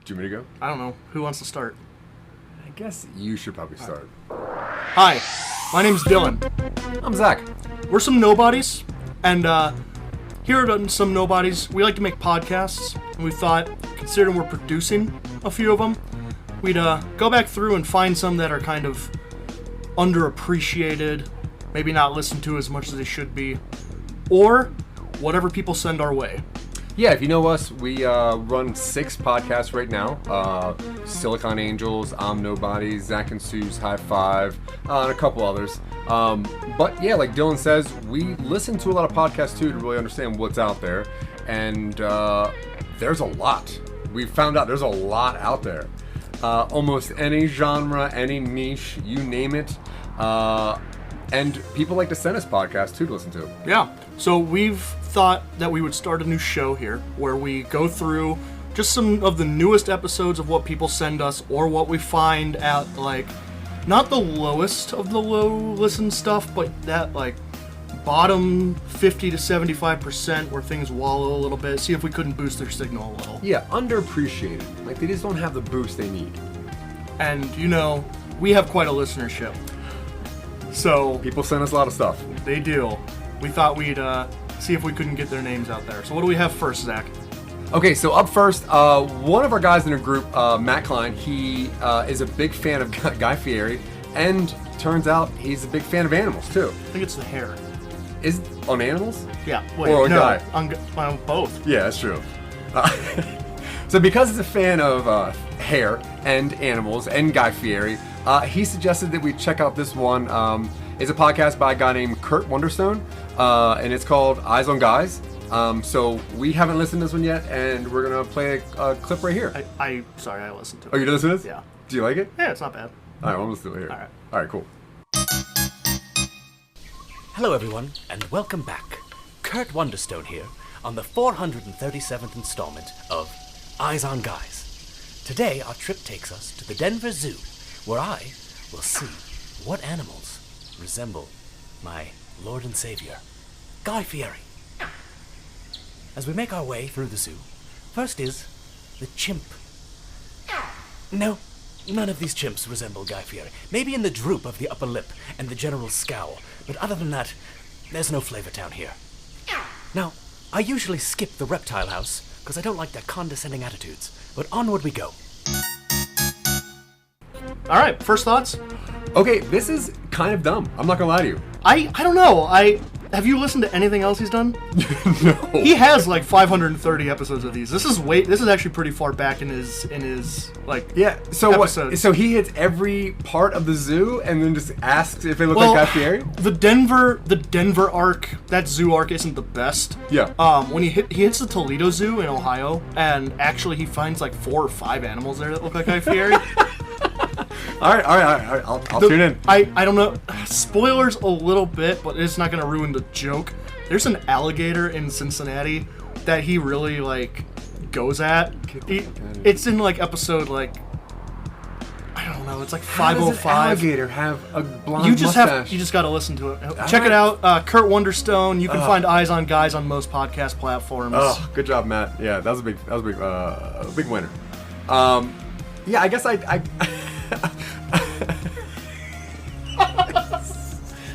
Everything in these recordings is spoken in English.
Do you want me to go? I don't know. Who wants to start? I guess you should probably start. Hi, my name's Dylan. I'm Zach. We're some Nobodies, and here at Some Nobodies, we like to make podcasts, and we thought, considering we're producing a few of them, we'd go back through and find some that are kind of underappreciated, maybe not listened to as much as they should be, or whatever people send our way. Yeah, if you know us, we run 6 podcasts right now. Silicon Angels, I'm Nobodies, Zack and Sue's High Five, and a couple others. But yeah, like Dylan says, we listen to a lot of podcasts too to really understand what's out there. And there's a lot. We found out there's a lot out there. Almost any genre, any niche, you name it. And people like to send us podcasts too to listen to. Yeah, so we've thought that we would start a new show here where we go through just some of the newest episodes of what people send us or what we find at, like, not the lowest of the low listen stuff, but that, like, bottom 50 to 75% where things wallow a little bit, see if we couldn't boost their signal a little. Yeah, underappreciated. Like, they just don't have the boost they need. And, you know, we have quite a listenership. So People send us a lot of stuff. they do. We thought we'd see if we couldn't get their names out there. So what do we have first, Zach? Okay, so up first, one of our guys in our group, Matt Klein, he is a big fan of Guy Fieri, and turns out he's a big fan of animals too. I think it's the hair. Is on animals? Yeah. Wait, Or a no, guy? on both. Yeah, that's true. So because he's a fan of hair and animals and Guy Fieri, he suggested that we check out this one. It's a podcast by a guy named Kurt Wonderstone, and it's called Eyes on Guys. So we haven't listened to this one yet, and we're gonna play a clip right here. Sorry, I listened to it. Oh, you did listen to this? Yeah. Do you like it? Yeah, it's not bad. All right, well, let's do it here. All right. All right, cool. Hello everyone, and welcome back. Kurt Wonderstone here on the 437th installment of Eyes on Guys. Today our trip takes us to the Denver Zoo, where I will see what animals resemble my Lord and Savior, Guy Fieri. As we make our way through the zoo, first is the chimp. No, none of these chimps resemble Guy Fieri. Maybe in the droop of the upper lip and the general scowl, but other than that, there's no flavor town here. Now, I usually skip the reptile house because I don't like their condescending attitudes, but onward we go. All right, first thoughts? Okay, this is kind of dumb. I'm not gonna lie to you. I don't know. Have you listened to anything else he's done? No. He has like 530 episodes of these. This is actually pretty far back in his like Yeah. So episodes. what? So he hits every part of the zoo and then just asks if they look like Guy Fieri. The Denver arc, that zoo arc isn't the best. Yeah. When he hits the Toledo Zoo in Ohio, and actually he finds like 4 or 5 animals there that look like Guy Fieri. All right. I'll tune in. I don't know. Spoilers a little bit, but it's not going to ruin the joke. There's an alligator in Cincinnati that he really like goes at. It's in like episode like I don't know. It's like 505. How does an alligator have a blonde You mustache? just got to listen to it. Check it out. Kurt Wonderstone. You can find Eyes on Guys on most podcast platforms. Oh, good job, Matt. Yeah, that was a big winner. Yeah, I guess I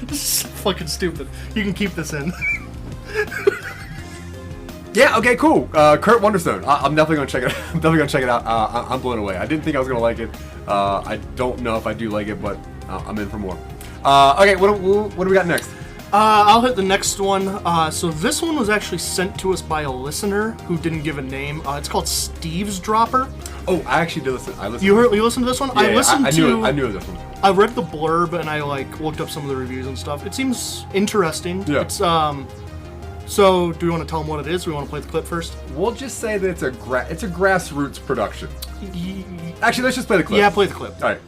This is fucking stupid. You can keep this in. Yeah. Okay. Cool. Kurt Wonderstone. I'm definitely gonna check it. I'm definitely gonna check it out. I'm blown away. I didn't think I was gonna like it. I don't know if I do like it, but I'm in for more. Okay. What do we got next? I'll hit the next one. So this one was actually sent to us by a listener who didn't give a name. It's called STEVESdropper. Oh, I actually did listen. I listened. You listened to this one? Yeah, I listened I to. knew this one. I read the blurb and I like looked up some of the reviews and stuff. It seems interesting. Yeah. It's So, do we want to tell them what it is? Or we want to play the clip first? We'll just say that it's a grassroots production. Actually, let's just play the clip. Yeah, play the clip. All right.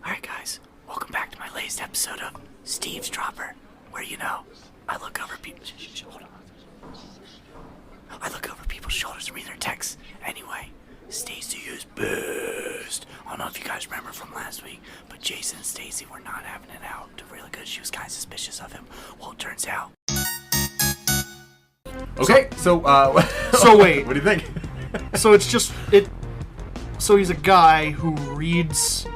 Alright guys, welcome back to my latest episode of STEVESdropper, where I look over people's shoulders to read their texts. Anyway, Stacy is pissed. I don't know if you guys remember from last week, but Jason and Stacy were not having it out really good. She was kind of suspicious of him. Well, it turns out Okay, so So wait. what do you think? So it's just it. So he's a guy who reads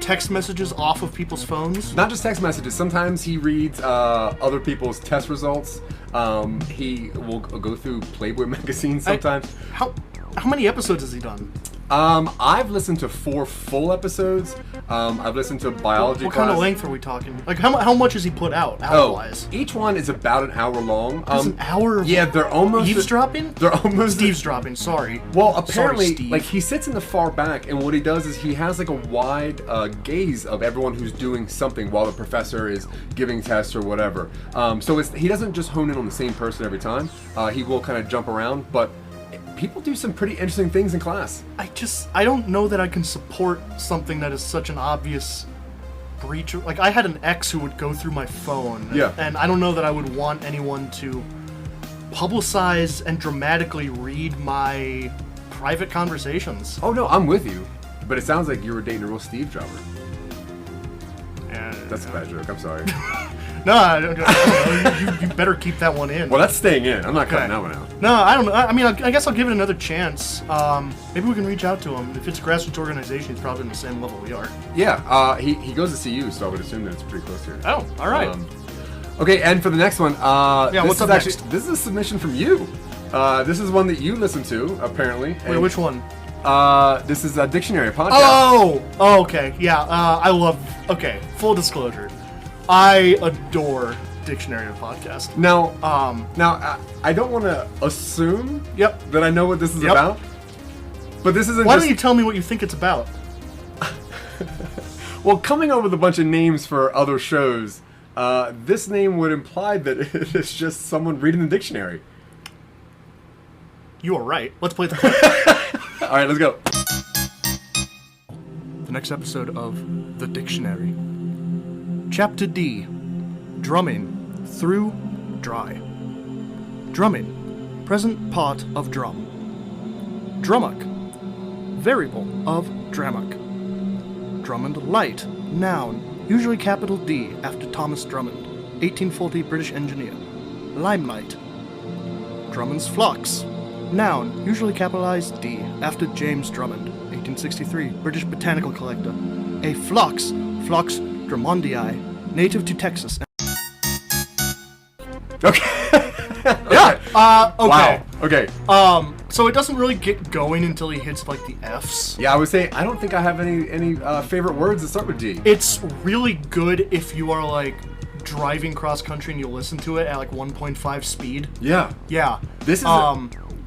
text messages off of people's phones. Not just text messages. Sometimes he reads other people's test results. He will go through Playboy magazine sometimes. How many episodes has he done? I've listened to 4 full episodes. I've listened to biology What class. kind of length are we talking? Like, how much has he put out, hour-wise? Each one is about an hour long. It's an hour of Yeah, they're almost... eavesdropping? They're almost... Eavesdropping, sorry. Well, apparently, Sorry, Steve. like, he sits in the far back, and what he does is he has, like, a wide gaze of everyone who's doing something while the professor is giving tests or whatever. So he doesn't just hone in on the same person every time. He will kind of jump around, but people do some pretty interesting things in class. I don't know that I can support something that is such an obvious breach. Like, I had an ex who would go through my phone. Yeah. And I don't know that I would want anyone to publicize and dramatically read my private conversations. Oh, no, I'm with you. But it sounds like you were dating a real STEVESdropper. That's a bad joke, I'm sorry. No, I don't know. You better keep that one in. Well, that's staying in. I'm not cutting that one out. No, I don't know. I mean, I guess I'll give it another chance. Maybe we can reach out to him. If it's a grassroots organization, he's probably on the same level we are. Yeah, he goes to CU, so I would assume that it's pretty close here. Oh, all right. Okay, and for the next one, what's up next? This is a submission from you. This is one that you listen to, apparently. Wait, which one? This is a dictionary podcast. Oh, okay. Yeah, I love... Okay, full disclosure. I adore Dictionary podcast. Now, I don't want to assume that I know what this is about, but this isn't. Why don't you tell me what you think it's about? Well, coming up with a bunch of names for other shows, this name would imply that it is just someone reading the dictionary. You are right. Let's play the clip. All right, let's go. The next episode of The Dictionary. Chapter D. Drumming through dry. Drumming. Present part of drum. Drummock. Variable of drammock. Drummond light. Noun. Usually capital D after Thomas Drummond. 1840 British engineer. Limelight. Drummond's flux. Noun. Usually capitalized D after James Drummond. 1863 British botanical collector. A phlox. Phlox Drummondii, native to Texas. Okay. Yeah. Okay. Wow. Okay. So it doesn't really get going until he hits like the F's. Yeah, I would say I don't think I have any favorite words that start with D. It's really good if you are like driving cross country and you listen to it at like 1.5 speed. Yeah. Yeah. This is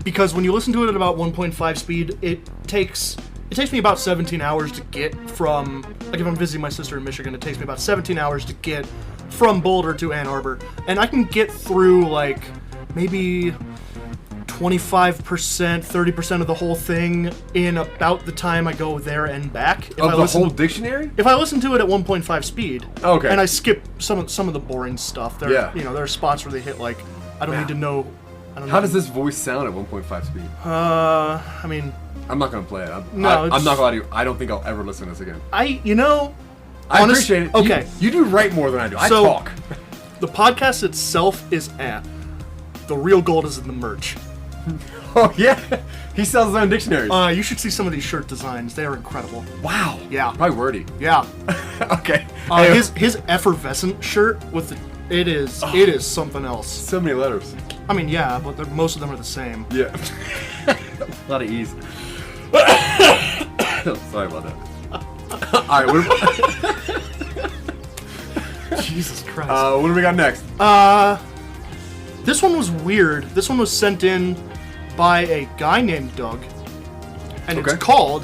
because when you listen to it at about 1.5 speed, it takes me about 17 hours to get from, like if I'm visiting my sister in Michigan, it takes me about 17 hours to get from Boulder to Ann Arbor. And I can get through like maybe 25%, 30% of the whole thing in about the time I go there and back. Of the whole dictionary? If I listen to it at 1.5 speed, okay, and I skip some of the boring stuff, there are spots where they hit like, I don't need to know. How does this voice sound at 1.5 speed? I mean, I'm not gonna play it. I'm not gonna lie to you. I don't think I'll ever listen to this again. I appreciate it. Okay, you do write more than I do. I talk. The podcast itself is the real gold is in the merch. Oh yeah, he sells his own dictionaries. You should see some of these shirt designs. They are incredible. Wow. Yeah. Probably wordy. Yeah. Okay. His effervescent shirt with it is something else. So many letters. I mean, yeah, but most of them are the same. Yeah. A lot of E's. Sorry about that. All right. Jesus Christ. What do we got next? This one was weird. This one was sent in by a guy named Doug, and it's called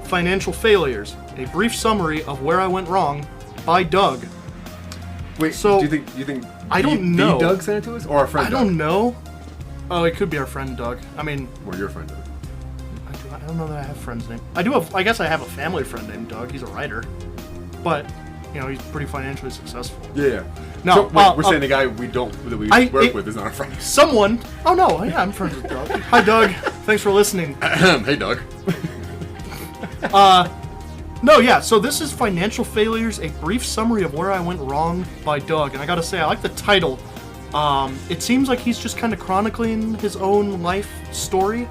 Financial Failures, a brief summary of where I went wrong by Doug. Wait, so do you think I don't know. The Doug sent it to us, or our friend I Doug? don't know. Oh, it could be our friend Doug. I mean, or your friend Doug. I don't know that I have friends named. I guess I have a family friend named Doug. He's a writer, but he's pretty financially successful. Yeah. No, so, wait, we're saying the guy we work with is not our friend. Someone. Oh no, yeah, I'm friends with Doug. Hi, Doug. Thanks for listening. Hey, Doug. No, yeah. So this is Financial Failures: A Brief Summary of Where I Went Wrong by Doug, and I gotta say, I like the title. It seems like he's just kind of chronicling his own life story.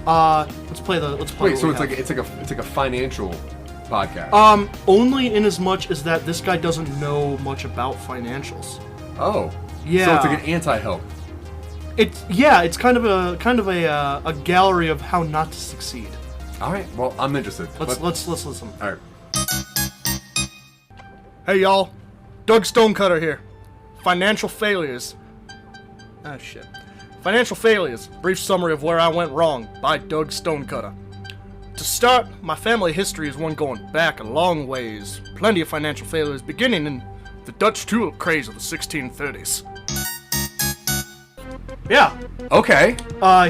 Let's play. Wait, so it's like a financial podcast. Only in as much as that this guy doesn't know much about financials. Oh. Yeah. So it's like an anti-help. It's kind of a gallery of how not to succeed. All right. Well, I'm interested. Let's listen. All right. Hey y'all, Doug Stonecutter here. Financial failures. Ah shit. Financial failures. Brief summary of where I went wrong by Doug Stonecutter. To start, my family history is one going back a long ways. Plenty of financial failures beginning in the Dutch tulip craze of the 1630s. Yeah. Okay.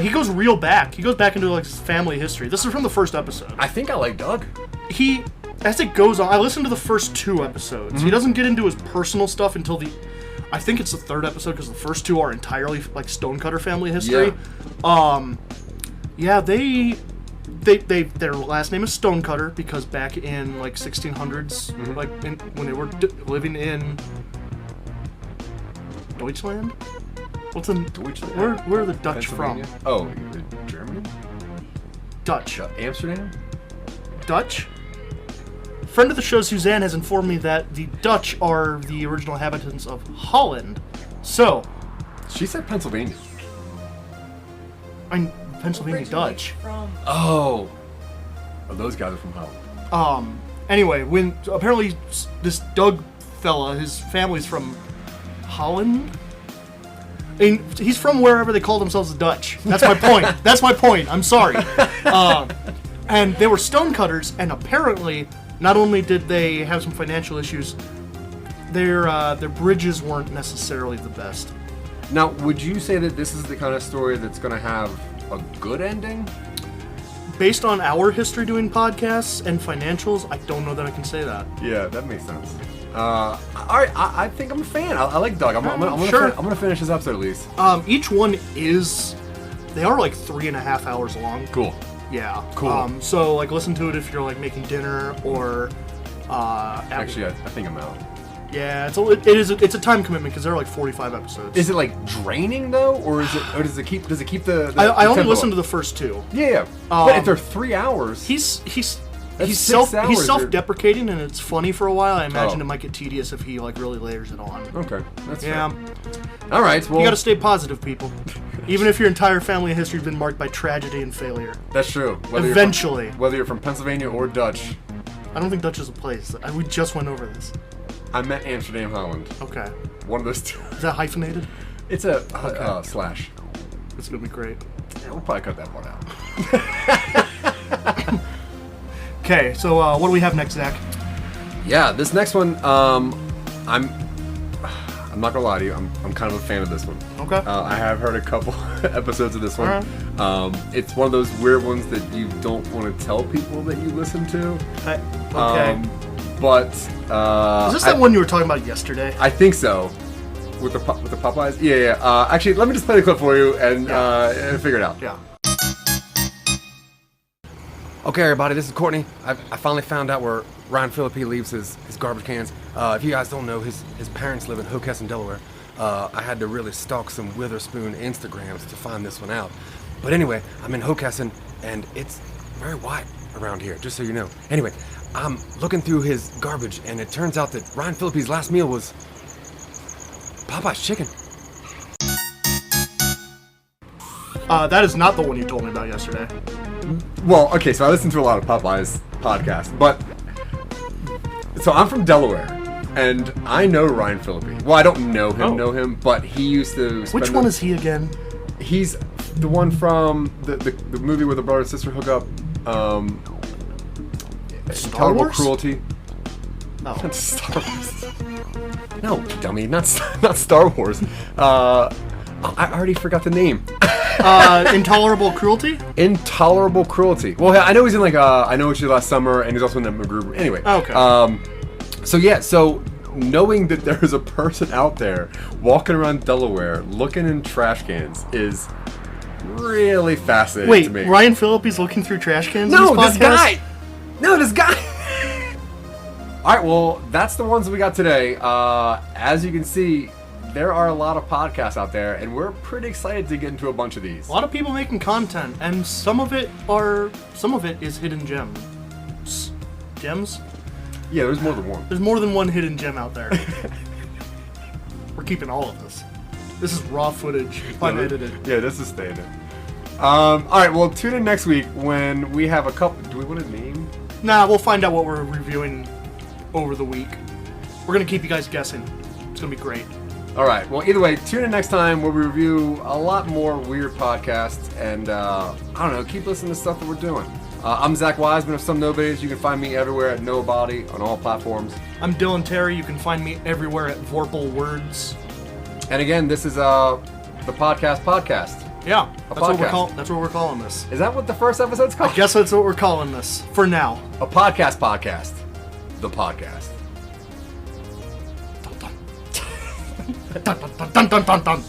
He goes real back. He goes back into like his family history. This is from the first episode. I think I like Doug. As it goes on, I listened to the first 2 episodes. Mm-hmm. He doesn't get into his personal stuff until I think it's the 3rd episode because the first 2 are entirely like Stonecutter family history. Yeah. Their last name is Stonecutter because back in like 1600s, mm-hmm. like when they were living in Deutschland. What's in Deutschland? Where are the Dutch from? Oh, Germany? Dutch. Amsterdam? Dutch? Friend of the show, Suzanne, has informed me that the Dutch are the original inhabitants of Holland. So, she said Pennsylvania. I'm Pennsylvania Dutch. Oh, those guys are from Holland. Anyway, when apparently this Doug fella, his family's from Holland. I mean, he's from wherever they call themselves the Dutch. That's my point. I'm sorry. And they were stonecutters, and apparently, not only did they have some financial issues, their bridges weren't necessarily the best. Now, would you say that this is the kind of story that's going to have a good ending? Based on our history doing podcasts and financials, I don't know that I can say that. Yeah, that makes sense. All right, I think I'm a fan. I like Doug. I'm gonna finish this episode at least. Each one they are like 3.5 hours long. Cool. Yeah. Cool. So like listen to it if you're like making dinner or. Actually, I think I'm out. Yeah, it's a time commitment because there are like 45 episodes. Is it like draining though, or does it keep the I only tempo listened up? to the first 2. Yeah. But if they're 3 hours, he's That's 6 hours, he's self-deprecating and it's funny for a while. I imagine Oh. it might get tedious if he like really layers it on. okay, that's Yeah. fair. All right, well, You gotta stay positive, people. Even if your entire family history has been marked by tragedy and failure. that's true. Eventually. Whether you're from Pennsylvania or Dutch, I don't think Dutch is a place. We just went over this. I meant Amsterdam, Holland. Okay. One of those two. Is that hyphenated? It's a slash. It's gonna be great. Yeah, we'll probably cut that part out. Okay, so what do we have next, Zach? Yeah, this next one, I'm not gonna lie to you, I'm kind of a fan of this one. Okay. I have heard a couple episodes of this one. Alright. It's one of those weird ones that you don't want to tell people that you listen to. Okay. But Is this that one you were talking about yesterday? I think so. With the Popeyes? Yeah. Actually, let me just play the clip for you and figure it out. Yeah. Okay, everybody, this is Courtney. I finally found out where Ryan Phillippe leaves his garbage cans. If you guys don't know, his parents live in Hockessin, Delaware. I had to really stalk some Witherspoon Instagrams to find this one out. But anyway, I'm in Hockessin, and it's very white around here, just so you know. Anyway, I'm looking through his garbage, and it turns out that Ryan Phillippe's last meal was Popeye's chicken. That is not the one you told me about yesterday. Well, okay, so I listen to a lot of Popeye's podcasts, but so I'm from Delaware, and I know Ryan Phillippe. Well, I don't know him, but he used to. Which one is he again? He's the one from the movie where the brother and sister hook up. Star Wars? Cruelty. Oh. Not Star Wars. No, dummy, not Star Wars. I already forgot the name. Intolerable Cruelty? Intolerable Cruelty. Well, I know he's in like I Know What You Did Last Summer, and he's also in that MacGruber. Anyway. Okay. So knowing that there's a person out there walking around Delaware looking in trash cans is really fascinating to me. Wait, Ryan Phillippe's looking through trash cans? No, in this podcast? this guy. All right, well, that's the ones that we got today. As you can see, there are a lot of podcasts out there, and we're pretty excited to get into a bunch of these. A lot of people making content, and some of it is hidden gems. Gems? Yeah, there's more than one. There's more than one hidden gem out there. We're keeping all of this. This is raw footage, unedited. Yeah, this is staying in. All right, well, tune in next week when we have a couple. Do we want to name? Nah, we'll find out what we're reviewing over the week. We're gonna keep you guys guessing. It's gonna be great. All right. Well, either way, tune in next time where we review a lot more weird podcasts, and I don't know, keep listening to stuff that we're doing. I'm Zach Wiseman of Some Nobodies. You can find me everywhere at Nobody on all platforms. I'm Dylan Terry. You can find me everywhere at Vorpal Words. And again, this is the podcast. Yeah, that's what podcast. that's what we're calling this. Is that what the first episode's called? I guess that's what we're calling this for now. A podcast. The podcast. Dun, dun, dun, dun, dun, dun.